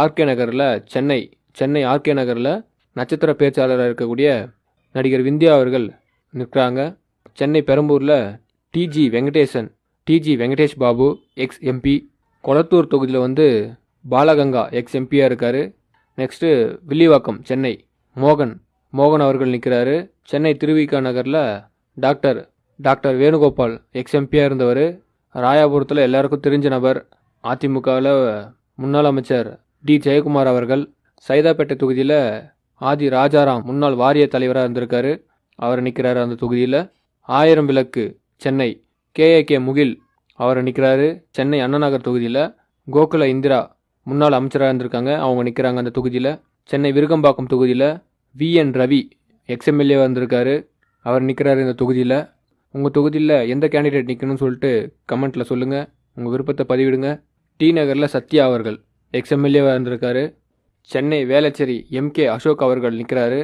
RK நகரில் Chennai RK நகரில் நட்சத்திர பேச்சாளராக இருக்கக்கூடிய நடிகர் விந்தியா அவர்கள் நிற்கிறாங்க. சென்னை பெரம்பூரில் டிஜி வெங்கடேஷ் பாபு எக்ஸ் எம்பி. கொளத்தூர் தொகுதியில் வந்து பாலகங்கா எக்ஸ் எம்பியாக இருக்கார். நெக்ஸ்ட்டு வில்லிவாக்கம் சென்னை மோகன் அவர்கள் நிற்கிறாரு. சென்னை திருவிக நகரில் டாக்டர் வேணுகோபால் எக்ஸ் எம்பியாக இருந்தவர். ராயாபுரத்தில் எல்லாருக்கும் தெரிஞ்ச நபர், அதிமுகவில் முன்னாள் அமைச்சர் டி ஜெயக்குமார் அவர்கள். சைதாப்பேட்டை தொகுதியில் ஆதி ராஜாராம் முன்னாள் வாரிய தலைவராக இருந்திருக்காரு, அவர் நிற்கிறாரு அந்த தொகுதியில். ஆயிரம் விளக்கு சென்னை கே முகில் அவர் நிற்கிறாரு. சென்னை அண்ணாநகர் தொகுதியில் கோகுல இந்திரா முன்னாள் அமைச்சராக இருந்திருக்காங்க, அவங்க நிற்கிறாங்க அந்த தொகுதியில். சென்னை விருகம்பாக்கம் தொகுதியில் விஎன் ரவி எக்ஸ்எம்எல்ஏவாக இருந்திருக்காரு, அவர் நிற்கிறாரு இந்த தொகுதியில். உங்கள் தொகுதியில் எந்த கேண்டிடேட் நிற்கணும்னு சொல்லிட்டு கமெண்ட்டில் சொல்லுங்கள், உங்கள் விருப்பத்தை பதிவிடுங்க. டி நகரில் சத்யா அவர்கள் எக்ஸ்எம்எல்ஏவாக இருந்திருக்காரு. சென்னை வேளச்சேரி எம்கே அசோக் அவர்கள் நிற்கிறாரு.